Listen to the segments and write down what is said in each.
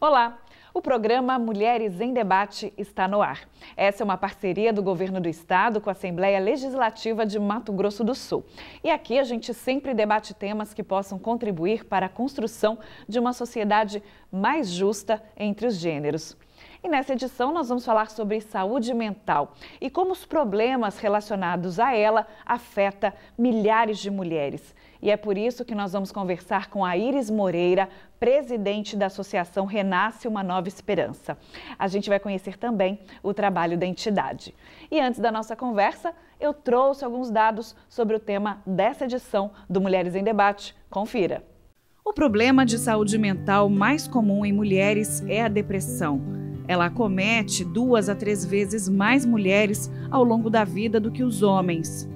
Olá! O programa Mulheres em Debate está no ar. Essa é uma parceria do Governo do Estado com a Assembleia Legislativa de Mato Grosso do Sul. E aqui a gente sempre debate temas que possam contribuir para a construção de uma sociedade mais justa entre os gêneros. E nessa edição nós vamos falar sobre saúde mental e como os problemas relacionados a ela afetam milhares de mulheres. E é por isso que nós vamos conversar com a Iris Moreira, presidente da Associação Renasce Uma Nova Esperança. A gente vai conhecer também o trabalho da entidade. E antes da nossa conversa, eu trouxe alguns dados sobre o tema dessa edição do Mulheres em Debate. Confira. O problema de saúde mental mais comum em mulheres é a depressão. Ela acomete 2 a 3 vezes mais mulheres ao longo da vida do que os homens.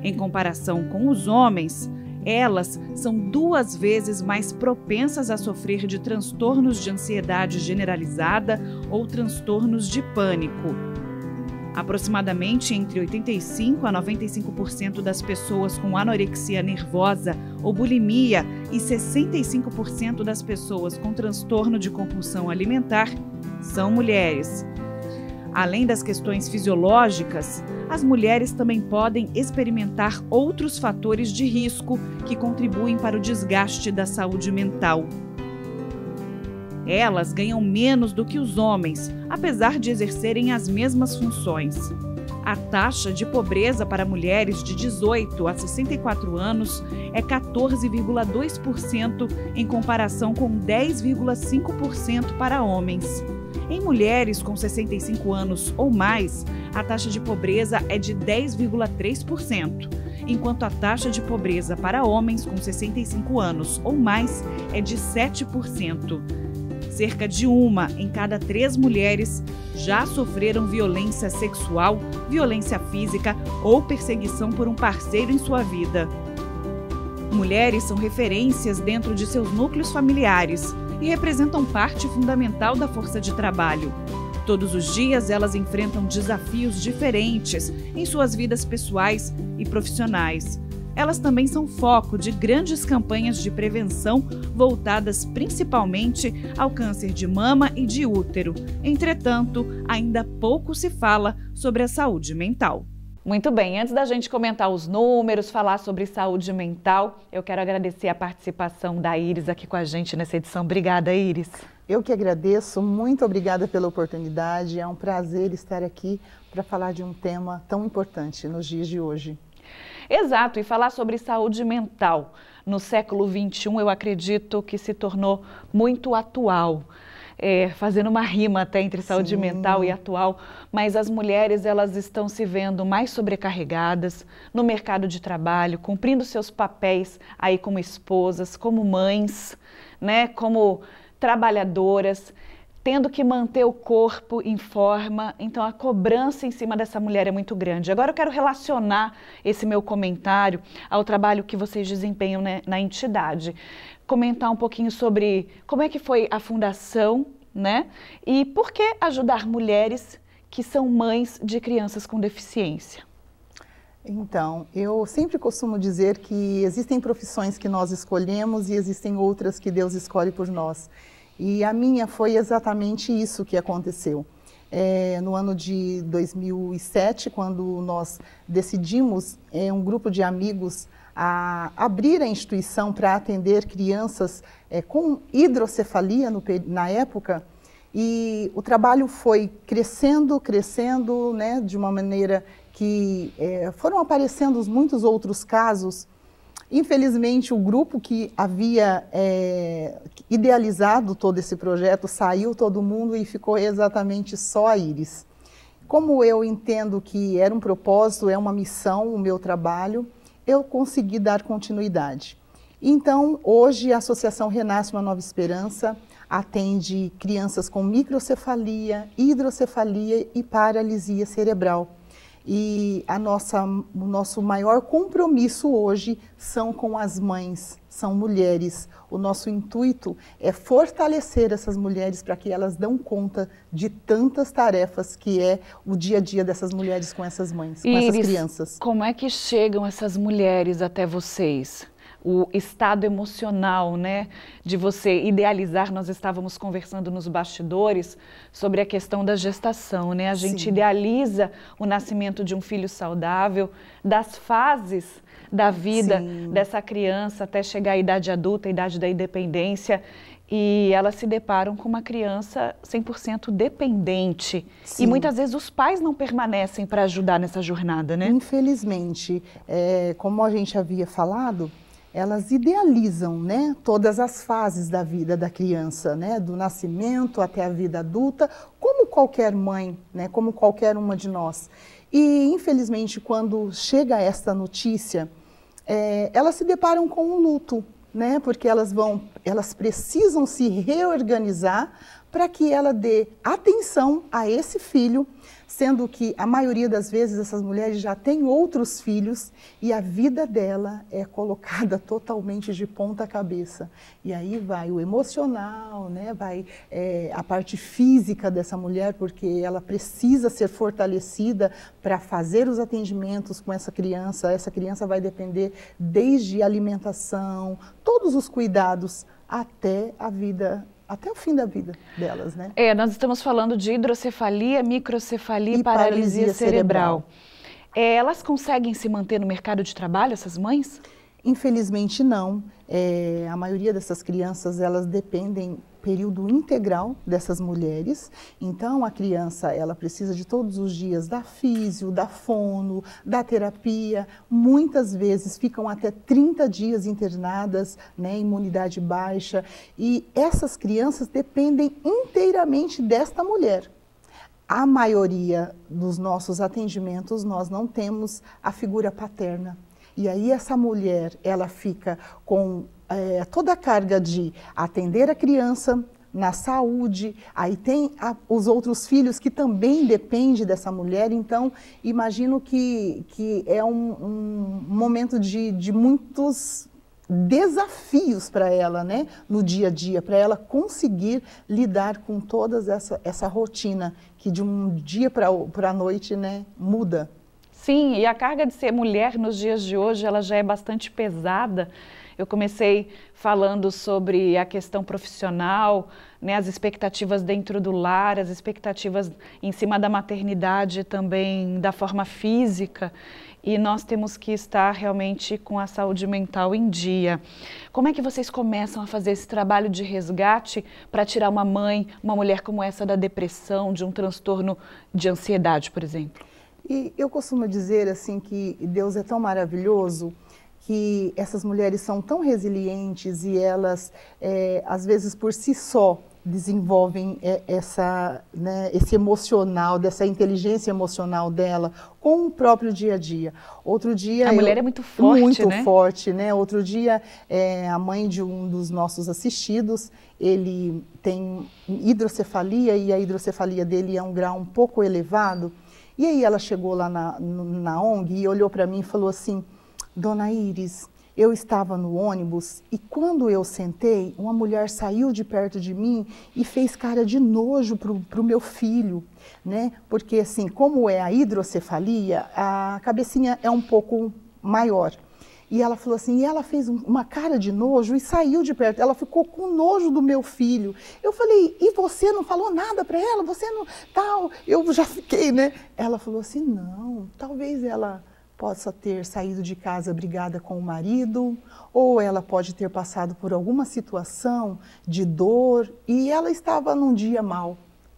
Em comparação com os homens, elas são 2 vezes mais propensas a sofrer de transtornos de ansiedade generalizada ou transtornos de pânico. Aproximadamente entre 85% a 95% das pessoas com anorexia nervosa ou bulimia e 65% das pessoas com transtorno de compulsão alimentar são mulheres. Além das questões fisiológicas, as mulheres também podem experimentar outros fatores de risco que contribuem para o desgaste da saúde mental. Elas ganham menos do que os homens, apesar de exercerem as mesmas funções. A taxa de pobreza para mulheres de 18 a 64 anos é 14,2% em comparação com 10,5% para homens. Em mulheres com 65 anos ou mais, a taxa de pobreza é de 10,3%, enquanto a taxa de pobreza para homens com 65 anos ou mais é de 7%. Cerca de 1 em cada 3 mulheres já sofreram violência sexual, violência física ou perseguição por um parceiro em sua vida. Mulheres são referências dentro de seus núcleos familiares e representam parte fundamental da força de trabalho. Todos os dias elas enfrentam desafios diferentes em suas vidas pessoais e profissionais. Elas também são foco de grandes campanhas de prevenção voltadas principalmente ao câncer de mama e de útero. Entretanto, ainda pouco se fala sobre a saúde mental. Muito bem, antes da gente comentar os números, falar sobre saúde mental, eu quero agradecer a participação da Iris aqui com a gente nessa edição. Obrigada, Iris. Eu que agradeço, muito obrigada pela oportunidade. É um prazer estar aqui para falar de um tema tão importante nos dias de hoje. Exato, e falar sobre saúde mental no século XXI, eu acredito que se tornou muito atual. Fazendo uma rima até entre saúde mental e atual, mas as mulheres elas estão se vendo mais sobrecarregadas no mercado de trabalho, cumprindo seus papéis aí como esposas, como mães, né, como trabalhadoras, tendo que manter o corpo em forma, então a cobrança em cima dessa mulher é muito grande. Agora eu quero relacionar esse meu comentário ao trabalho que vocês desempenham, né, na entidade. Comentar um pouquinho sobre como é que foi a fundação, né? E por que ajudar mulheres que são mães de crianças com deficiência? Então, eu sempre costumo dizer que existem profissões que nós escolhemos e existem outras que Deus escolhe por nós. E a minha foi exatamente isso que aconteceu. No ano de 2007, quando nós decidimos, um grupo de amigos, a abrir a instituição para atender crianças com hidrocefalia na época, e o trabalho foi crescendo, né, de uma maneira que foram aparecendo muitos outros casos. Infelizmente, o grupo que havia idealizado todo esse projeto saiu todo mundo e ficou exatamente só a Iris. Como eu entendo que era um propósito, é uma missão, o meu trabalho, eu consegui dar continuidade. Então, hoje a Associação Renasce Uma Nova Esperança atende crianças com microcefalia, hidrocefalia e paralisia cerebral. E o nosso maior compromisso hoje são com as mães, são mulheres. O nosso intuito é fortalecer essas mulheres para que elas dão conta de tantas tarefas que é o dia a dia dessas mulheres com essas mães, com essas crianças. Como é que chegam essas mulheres até vocês? o estado emocional, né, de você idealizar. Nós estávamos conversando nos bastidores sobre a questão da gestação, né? A gente Sim. idealiza o nascimento de um filho saudável, das fases da vida Sim. dessa criança até chegar à idade adulta, a idade da independência, e elas se deparam com uma criança 100% dependente. Sim. E muitas vezes os pais não permanecem para ajudar nessa jornada, né? Infelizmente, como a gente havia falado, elas idealizam, né, todas as fases da vida da criança, né, do nascimento até a vida adulta, como qualquer mãe, né, como qualquer uma de nós. E, infelizmente, quando chega esta notícia, elas se deparam com um luto, né, porque elas precisam se reorganizar para que ela dê atenção a esse filho, sendo que a maioria das vezes essas mulheres já têm outros filhos e a vida dela é colocada totalmente de ponta cabeça. E aí vai o emocional, né? Vai a parte física dessa mulher, porque ela precisa ser fortalecida para fazer os atendimentos com essa criança. Essa criança vai depender desde alimentação, todos os cuidados até a vida, até o fim da vida delas, né? Nós estamos falando de hidrocefalia, microcefalia e paralisia cerebral. Elas conseguem se manter no mercado de trabalho, essas mães? Infelizmente não. A maioria dessas crianças, elas dependem período integral dessas mulheres. Então, a criança, ela precisa de todos os dias da físio, da fono, da terapia. Muitas vezes ficam até 30 dias internadas, né, imunidade baixa. E essas crianças dependem inteiramente desta mulher. A maioria dos nossos atendimentos, nós não temos a figura paterna. E aí essa mulher, ela fica com toda a carga de atender a criança na saúde, aí tem os outros filhos que também dependem dessa mulher. Então, imagino que é um momento de muitos desafios para ela, né, no dia a dia, para ela conseguir lidar com toda essa rotina que de um dia para a noite, né, muda. Sim, e a carga de ser mulher nos dias de hoje, ela já é bastante pesada. Eu comecei falando sobre a questão profissional, né, as expectativas dentro do lar, as expectativas em cima da maternidade também, da forma física. E nós temos que estar realmente com a saúde mental em dia. Como é que vocês começam a fazer esse trabalho de resgate para tirar uma mãe, uma mulher como essa da depressão, de um transtorno de ansiedade, por exemplo? E eu costumo dizer assim que Deus é tão maravilhoso que essas mulheres são tão resilientes e elas, às vezes, por si só, desenvolvem esse emocional, dessa inteligência emocional dela com o próprio dia a dia. Outro dia... A mulher é muito forte, muito né? forte, né? Outro dia, a mãe de um dos nossos assistidos, ele tem hidrocefalia e a hidrocefalia dele é um grau um pouco elevado. E aí ela chegou lá na ONG e olhou para mim e falou assim: Dona Iris, eu estava no ônibus e quando eu sentei, uma mulher saiu de perto de mim e fez cara de nojo para o meu filho, né? Porque assim, como é a hidrocefalia, a cabecinha é um pouco maior. E ela falou assim, e ela fez uma cara de nojo e saiu de perto. Ela ficou com nojo do meu filho. Eu falei, e você não falou nada para ela? Você não... tal? Eu já fiquei, né? Ela falou assim, não, talvez ela possa ter saído de casa brigada com o marido, ou ela pode ter passado por alguma situação de dor e ela estava num dia mau.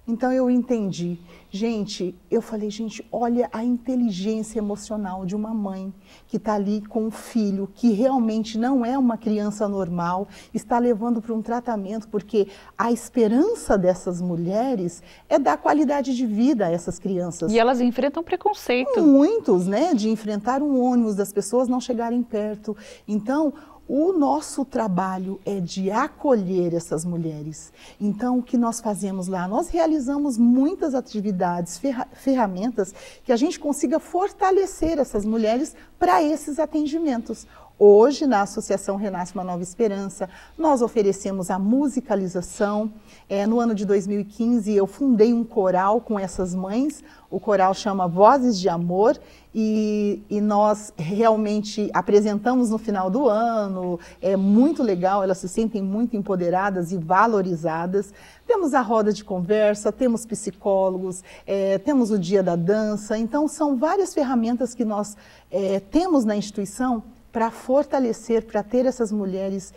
Então eu entendi. Gente, eu falei, gente, olha a inteligência emocional de uma mãe que está ali com um filho que realmente não é uma criança normal, está levando para um tratamento, porque a esperança dessas mulheres é dar qualidade de vida a essas crianças. E elas enfrentam preconceito. Muitos, né? De enfrentar um ônibus, das pessoas não chegarem perto. Então, o nosso trabalho é de acolher essas mulheres. Então, o que nós fazemos lá? Nós realizamos muitas atividades, ferramentas que a gente consiga fortalecer essas mulheres para esses atendimentos. Hoje, na Associação Renasce uma Nova Esperança, nós oferecemos a musicalização. No ano de 2015, eu fundei um coral com essas mães. O coral chama Vozes de Amor e nós realmente apresentamos no final do ano. É muito legal, elas se sentem muito empoderadas e valorizadas. Temos a roda de conversa, temos psicólogos, temos o dia da dança. Então, são várias ferramentas que nós temos na instituição para fortalecer, para ter essas mulheres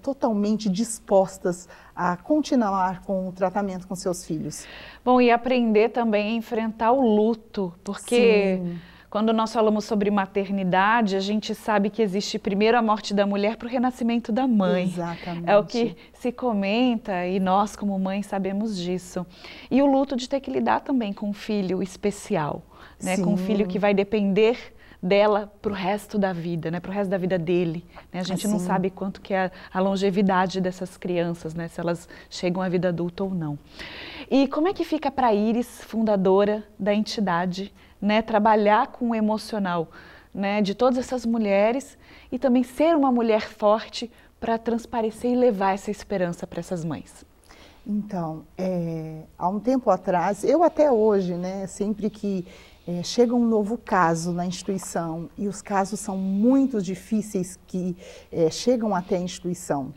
totalmente dispostas a continuar com o tratamento com seus filhos. Bom, e aprender também a enfrentar o luto, porque sim, quando nós falamos sobre maternidade, a gente sabe que existe primeiro a morte da mulher para o renascimento da mãe. Exatamente. É o que se comenta e nós como mães sabemos disso. E o luto de ter que lidar também com um filho especial, né? Com um filho que vai depender dela para o resto da vida, né? Para o resto da vida dele. Né? A gente não sabe quanto que é a longevidade dessas crianças, né? Se elas chegam à vida adulta ou não. E como é que fica para a Iris, fundadora da entidade, né? Trabalhar com o emocional, né? De todas essas mulheres e também ser uma mulher forte para transparecer e levar essa esperança para essas mães? Então, há um tempo atrás, eu até hoje, né? Sempre que chega um novo caso na instituição e os casos são muito difíceis que chegam até a instituição.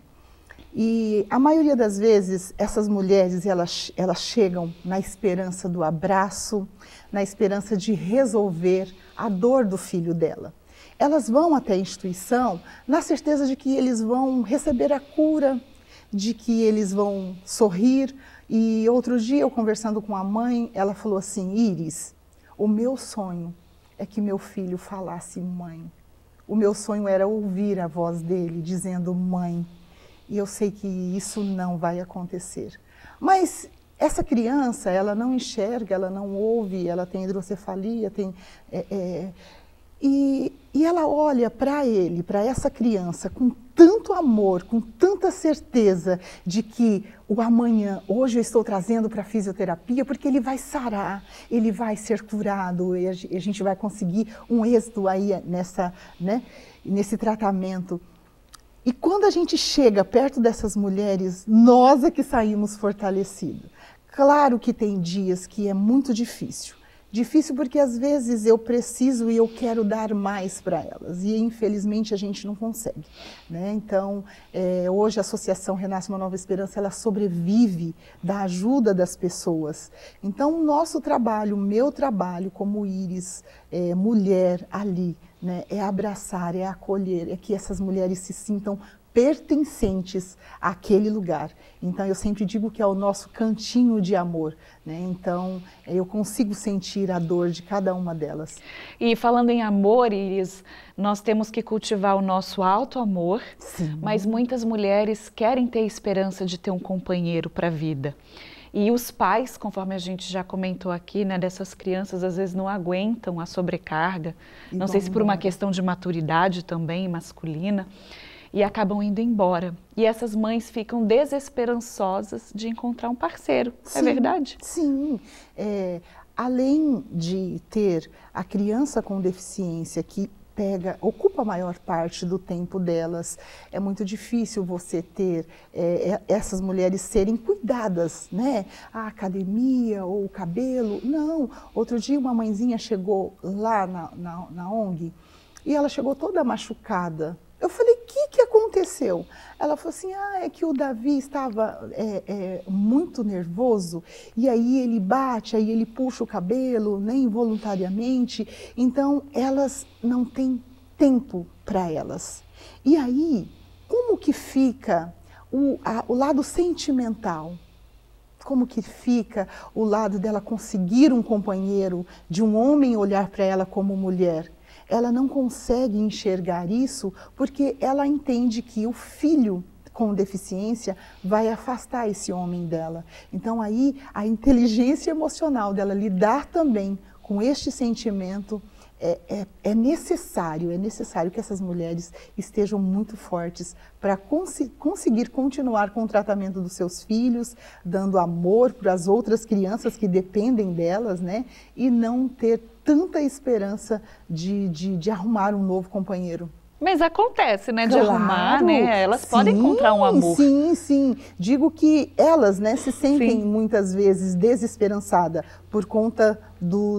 E a maioria das vezes essas mulheres elas chegam na esperança do abraço, na esperança de resolver a dor do filho dela. Elas vão até a instituição na certeza de que eles vão receber a cura, de que eles vão sorrir. E outro dia eu conversando com a mãe, ela falou assim: Iris, o meu sonho é que meu filho falasse mãe. O meu sonho era ouvir a voz dele dizendo mãe. E eu sei que isso não vai acontecer. Mas essa criança, ela não enxerga, ela não ouve, ela tem hidrocefalia, e ela olha para ele, para essa criança, com tanto amor, com tanta certeza de que o amanhã, hoje eu estou trazendo para a fisioterapia, porque ele vai sarar, ele vai ser curado, e a gente vai conseguir um êxito aí nesse tratamento. E quando a gente chega perto dessas mulheres, nós é que saímos fortalecidos. Claro que tem dias que é muito difícil. Difícil porque às vezes eu preciso e eu quero dar mais para elas e infelizmente a gente não consegue, né? Então, hoje a Associação Renasce uma Nova Esperança, ela sobrevive da ajuda das pessoas. Então, o nosso trabalho, o meu trabalho como Iris, mulher ali, né, é abraçar, é acolher, é que essas mulheres se sintam pertencentes àquele lugar. Então, eu sempre digo que é o nosso cantinho de amor, né? Então, eu consigo sentir a dor de cada uma delas. E falando em amor, Iris, nós temos que cultivar o nosso alto amor, mas muitas mulheres querem ter esperança de ter um companheiro para a vida. E os pais, conforme a gente já comentou aqui, né, dessas crianças, às vezes não aguentam a sobrecarga, não sei se por uma questão de maturidade também masculina, e acabam indo embora. E essas mães ficam desesperançosas de encontrar um parceiro, é verdade? Sim, além de ter a criança com deficiência que ocupa a maior parte do tempo delas, é muito difícil você ter essas mulheres serem cuidadas, né? A academia ou o cabelo, não. Outro dia uma mãezinha chegou lá na ONG e ela chegou toda machucada. Eu falei, o que aconteceu? Ela falou assim, é que o Davi estava muito nervoso, e aí ele bate, aí ele puxa o cabelo, né, involuntariamente, então elas não têm tempo para elas. E aí, como que fica o lado sentimental? Como que fica o lado dela conseguir um companheiro, de um homem olhar para ela como mulher? Ela não consegue enxergar isso porque ela entende que o filho com deficiência vai afastar esse homem dela. Então aí a inteligência emocional dela lidar também com este sentimento é necessário que essas mulheres estejam muito fortes para conseguir continuar com o tratamento dos seus filhos, dando amor para as outras crianças que dependem delas, né? E não ter tanta esperança de arrumar um novo companheiro. Mas acontece, né, de Claro, arrumar, né? Elas sim, podem encontrar um amor. Sim, sim. Digo que elas, né, se sentem Sim. muitas vezes desesperançadas por conta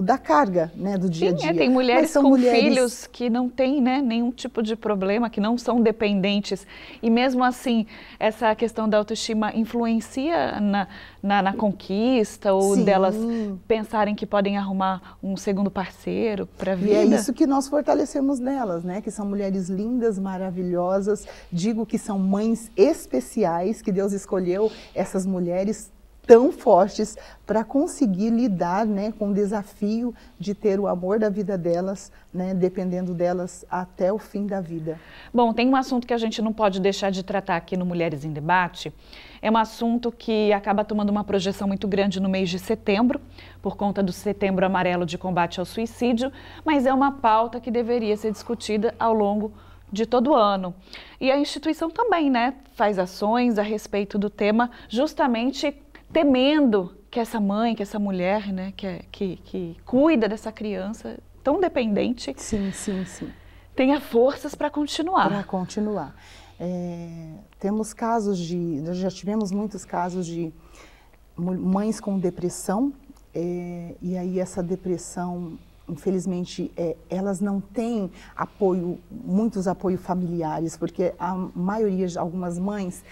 da carga, né, do dia a dia. Tem mulheres Mas são com mulheres... filhos que não têm, né, nenhum tipo de problema, que não são dependentes. E mesmo assim, essa questão da autoestima influencia na conquista ou Sim. delas pensarem que podem arrumar um segundo parceiro para a vida? E é isso que nós fortalecemos nelas, né? Que são mulheres lindas, maravilhosas. Digo que são mães especiais, que Deus escolheu essas mulheres tão fortes para conseguir lidar, né, com o desafio de ter o amor da vida delas, né, dependendo delas até o fim da vida. Bom, tem um assunto que a gente não pode deixar de tratar aqui no Mulheres em Debate. É um assunto que acaba tomando uma projeção muito grande no mês de setembro, por conta do Setembro Amarelo de combate ao suicídio, mas é uma pauta que deveria ser discutida ao longo de todo o ano. E a instituição também, né, faz ações a respeito do tema, justamente temendo que essa mãe, que essa mulher, né, que cuida dessa criança tão dependente, sim, sim, sim, tenha forças para continuar. Para continuar. Temos casos já tivemos muitos casos de mães com depressão, e aí essa depressão, infelizmente, elas não têm muitos apoios familiares, porque a maioria, algumas mães,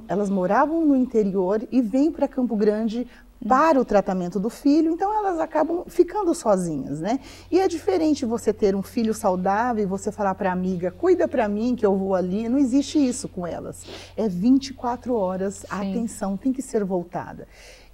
elas moravam no interior e vêm para Campo Grande para o tratamento do filho, então elas acabam ficando sozinhas, né? E é diferente você ter um filho saudável e você falar para a amiga, cuida para mim que eu vou ali, não existe isso com elas. É 24 horas, a atenção tem que ser voltada.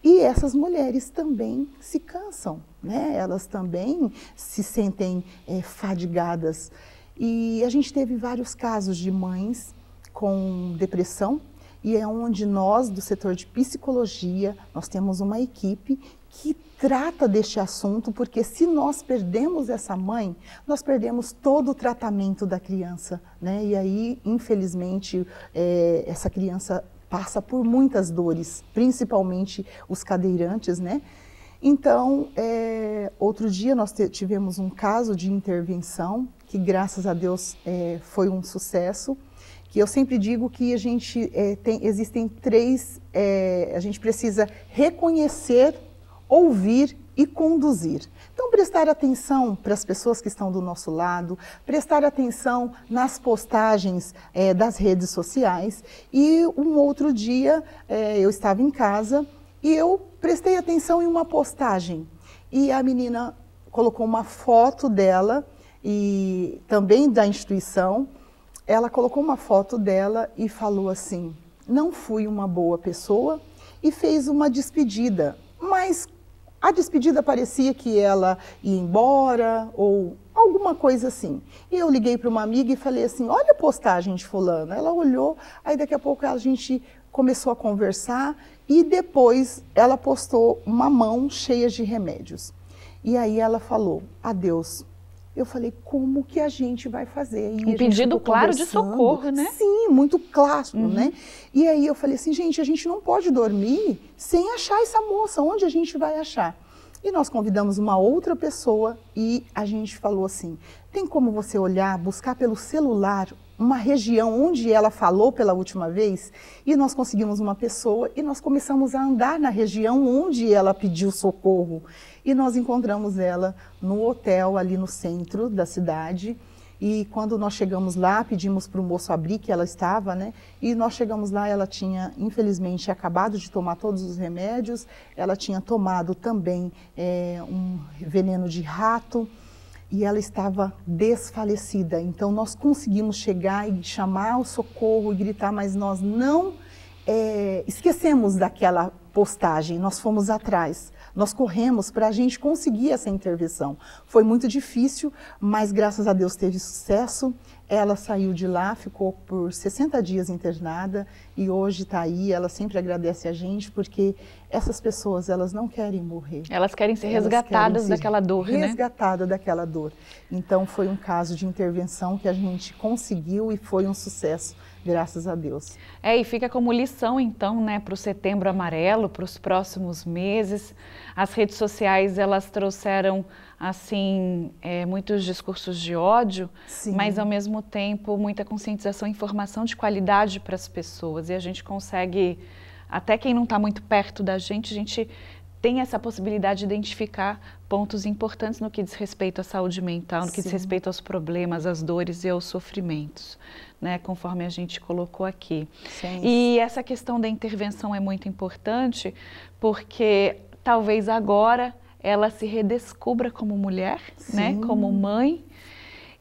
E essas mulheres também se cansam, né? Elas também se sentem fadigadas. E a gente teve vários casos de mães com depressão, e é onde nós, do setor de psicologia, nós temos uma equipe que trata deste assunto, porque se nós perdemos essa mãe, nós perdemos todo o tratamento da criança, né? E aí, infelizmente, essa criança passa por muitas dores, principalmente os cadeirantes, né? Então, outro dia nós tivemos um caso de intervenção, que graças a Deus foi um sucesso, que eu sempre digo que a gente existem três, a gente precisa reconhecer, ouvir e conduzir. Então, prestar atenção para as pessoas que estão do nosso lado, prestar atenção nas postagens das redes sociais. E um outro dia eu estava em casa e eu prestei atenção em uma postagem. E a menina colocou uma foto dela, e também da instituição. Ela colocou uma foto dela e falou assim, não fui uma boa pessoa, e fez uma despedida, mas a despedida parecia que ela ia embora ou alguma coisa assim. E eu liguei para uma amiga e falei assim, olha a postagem de fulana. Ela olhou, aí daqui a pouco a gente começou a conversar e depois ela postou uma mão cheia de remédios. E aí ela falou, adeus. Eu falei, como que a gente vai fazer? E um pedido claro de socorro, né? Sim, muito claro, né? E aí eu falei assim, gente, a gente não pode dormir sem achar essa moça, onde a gente vai achar? E nós convidamos uma outra pessoa e a gente falou assim, tem como você olhar, buscar pelo celular uma região onde ela falou pela última vez? E nós conseguimos uma pessoa e nós começamos a andar na região onde ela pediu socorro. E nós encontramos ela no hotel ali no centro da cidade. E quando nós chegamos lá, pedimos para o moço abrir, que ela estava, né? E nós chegamos lá, ela tinha, infelizmente, acabado de tomar todos os remédios. Ela tinha tomado também um veneno de rato. E ela estava desfalecida. Então, nós conseguimos chegar e chamar o socorro e gritar, mas nós não esquecemos daquela postagem, nós fomos atrás. Nós corremos para a gente conseguir essa intervenção. Foi muito difícil, mas graças a Deus teve sucesso. Ela saiu de lá, ficou por 60 dias internada e hoje está aí. Ela sempre agradece a gente porque essas pessoas, elas não querem morrer. Elas querem ser resgatadas daquela dor, né? Resgatada daquela dor. Então foi um caso de intervenção que a gente conseguiu e foi um sucesso, graças a Deus. E fica como lição então, né, para o Setembro Amarelo. paralelo para os próximos meses. As redes sociais, elas trouxeram, assim, muitos discursos de ódio, sim, mas ao mesmo tempo muita conscientização e informação de qualidade para as pessoas. E a gente consegue, até quem não está muito perto da gente, a gente tem essa possibilidade de identificar pontos importantes no que diz respeito à saúde mental, no que diz respeito aos problemas, às dores e aos sofrimentos, né, conforme a gente colocou aqui. Sim. E essa questão da intervenção é muito importante, porque talvez agora ela se redescubra como mulher, né, como mãe,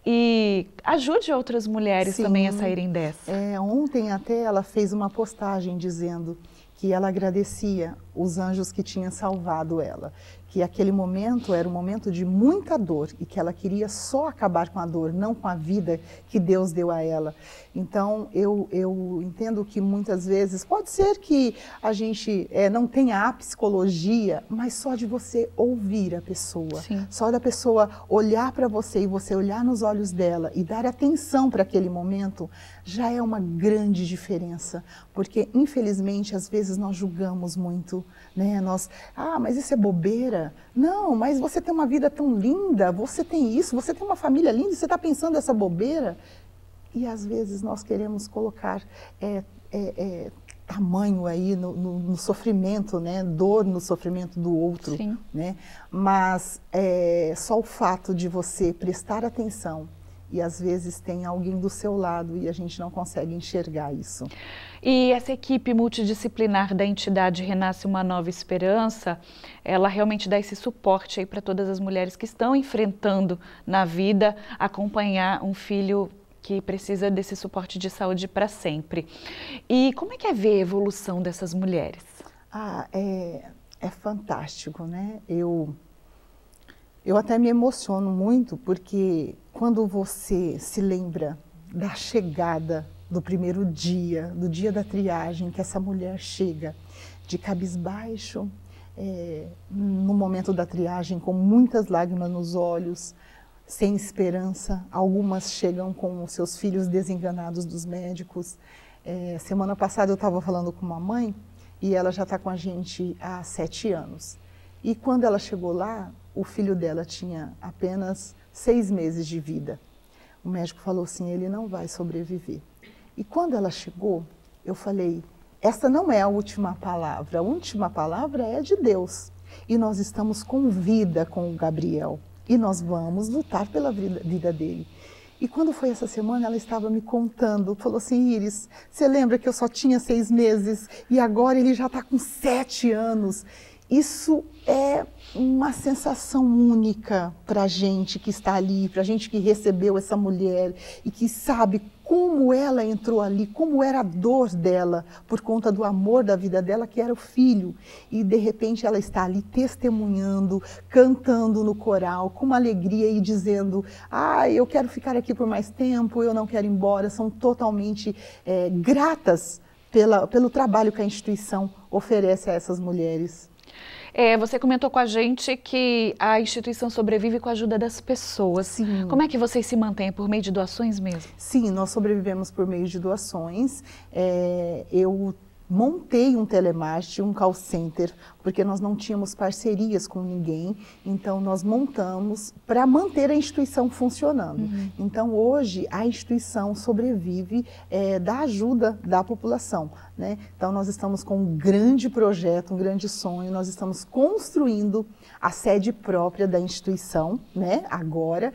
e ajude outras mulheres também a saírem dessa. Ontem até ela fez uma postagem dizendo que ela agradecia os anjos que tinham salvado ela, que aquele momento era um momento de muita dor e que ela queria só acabar com a dor, não com a vida que Deus deu a ela. Então, eu entendo que muitas vezes, pode ser que a gente não tenha a psicologia, mas só de você ouvir a pessoa, sim, só da pessoa olhar para você e você olhar nos olhos dela e dar atenção para aquele momento, já é uma grande diferença, porque infelizmente às vezes nós julgamos muito, né? Mas isso é bobeira. Não, mas você tem uma vida tão linda, você tem isso, você tem uma família linda, você está pensando essa bobeira? E às vezes nós queremos colocar tamanho aí no sofrimento, né? Dor no sofrimento do outro, sim, né? Mas só o fato de você prestar atenção, e às vezes tem alguém do seu lado e a gente não consegue enxergar isso. E essa equipe multidisciplinar da entidade Renasce Uma Nova Esperança, ela realmente dá esse suporte aí para todas as mulheres que estão enfrentando na vida acompanhar um filho que precisa desse suporte de saúde para sempre. E como é que é ver a evolução dessas mulheres? É fantástico, né? Eu até me emociono muito, porque quando você se lembra da chegada do primeiro dia, do dia da triagem, que essa mulher chega de cabisbaixo, no momento da triagem, com muitas lágrimas nos olhos, sem esperança, algumas chegam com os seus filhos desenganados dos médicos. Semana passada eu estava falando com uma mãe, e ela já está com a gente há 7 anos. E quando ela chegou lá, o filho dela tinha apenas 6 meses de vida. O médico falou assim, ele não vai sobreviver. E quando ela chegou, eu falei, essa não é a última palavra é de Deus. E nós estamos com vida com o Gabriel. E nós vamos lutar pela vida dele. E quando foi essa semana, ela estava me contando, falou assim, Iris, você lembra que eu só tinha 6 meses e agora ele já está com 7 anos? Isso é uma sensação única para a gente que está ali, para a gente que recebeu essa mulher e que sabe como ela entrou ali, como era a dor dela por conta do amor da vida dela, que era o filho. E de repente ela está ali testemunhando, cantando no coral, com uma alegria e dizendo, eu quero ficar aqui por mais tempo, eu não quero ir embora. São totalmente gratas pelo trabalho que a instituição oferece a essas mulheres. Você comentou com a gente que a instituição sobrevive com a ajuda das pessoas. Sim. Como é que vocês se mantêm? Por meio de doações mesmo? Sim, nós sobrevivemos por meio de doações. Eu montei um telemarketing, um call center, porque nós não tínhamos parcerias com ninguém, então nós montamos para manter a instituição funcionando. Uhum. Então hoje a instituição sobrevive da ajuda da população, né? Então nós estamos com um grande projeto, um grande sonho, nós estamos construindo a sede própria da instituição, né? Agora,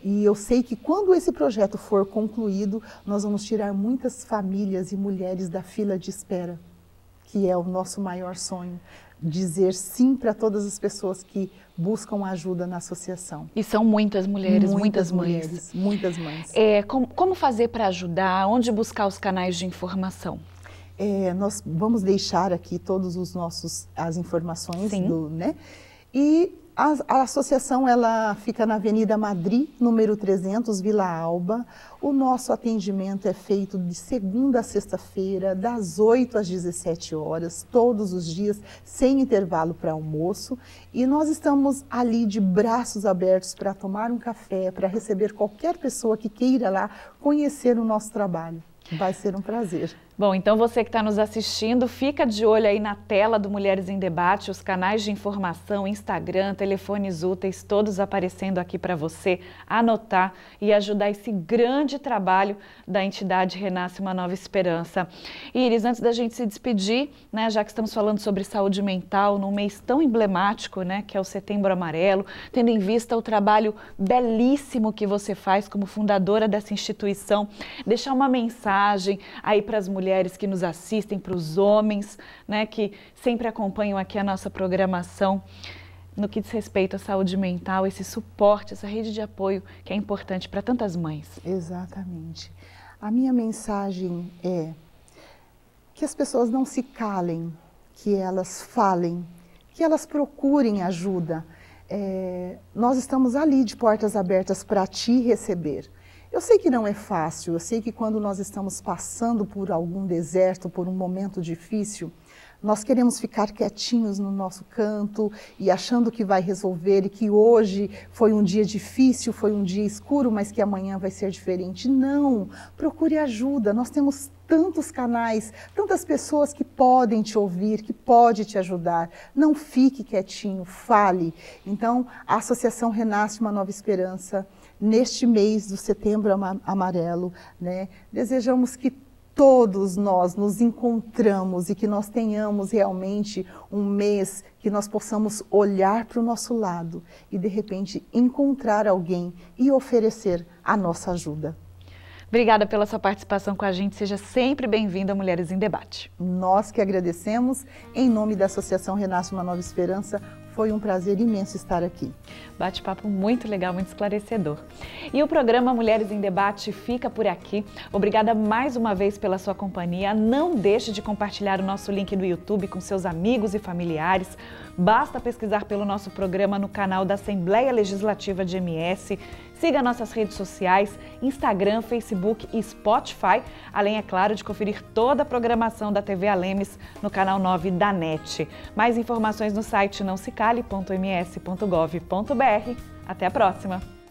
e eu sei que quando esse projeto for concluído, nós vamos tirar muitas famílias e mulheres da fila de espera, que é o nosso maior sonho, dizer sim para todas as pessoas que buscam ajuda na associação. E são muitas mulheres, muitas mães. Mulheres, muitas mães. Como fazer para ajudar? Onde buscar os canais de informação? Nós vamos deixar aqui todos as informações, sim, né? E a associação ela fica na Avenida Madri, número 300, Vila Alba. O nosso atendimento é feito de segunda a sexta-feira, das 8 às 17 horas, todos os dias, sem intervalo para almoço. E nós estamos ali de braços abertos para tomar um café, para receber qualquer pessoa que queira lá conhecer o nosso trabalho. Vai ser um prazer. Bom, então você que está nos assistindo, fica de olho aí na tela do Mulheres em Debate, os canais de informação, Instagram, telefones úteis, todos aparecendo aqui para você anotar e ajudar esse grande trabalho da entidade Renasce uma Nova Esperança. Iris, antes da gente se despedir, né, já que estamos falando sobre saúde mental num mês tão emblemático, né, que é o Setembro Amarelo, tendo em vista o trabalho belíssimo que você faz como fundadora dessa instituição, deixar uma mensagem aí para as mulheres que nos assistem, para os homens, né, que sempre acompanham aqui a nossa programação, no que diz respeito à saúde mental, esse suporte, essa rede de apoio que é importante para tantas mães. Exatamente. A minha mensagem é que as pessoas não se calem, que elas falem, que elas procurem ajuda. Nós estamos ali de portas abertas para te receber. Eu sei que não é fácil, eu sei que quando nós estamos passando por algum deserto, por um momento difícil, nós queremos ficar quietinhos no nosso canto e achando que vai resolver e que hoje foi um dia difícil, foi um dia escuro, mas que amanhã vai ser diferente. Não, procure ajuda, nós temos tantos canais, tantas pessoas que podem te ouvir, que podem te ajudar. Não fique quietinho, fale. Então, a Associação Renasce uma Nova Esperança, neste mês do Setembro Amarelo, né, desejamos que todos nós nos encontramos e que nós tenhamos realmente um mês que nós possamos olhar para o nosso lado e, de repente, encontrar alguém e oferecer a nossa ajuda. Obrigada pela sua participação com a gente. Seja sempre bem-vinda a Mulheres em Debate. Nós que agradecemos. Em nome da Associação Renasce uma Nova Esperança, foi um prazer imenso estar aqui. Bate-papo muito legal, muito esclarecedor. E o programa Mulheres em Debate fica por aqui. Obrigada mais uma vez pela sua companhia. Não deixe de compartilhar o nosso link do YouTube com seus amigos e familiares. Basta pesquisar pelo nosso programa no canal da Assembleia Legislativa de MS. Siga nossas redes sociais, Instagram, Facebook e Spotify, além, é claro, de conferir toda a programação da TV Alemes no canal 9 da NET. Mais informações no site nãosecale.ms.gov.br. Até a próxima!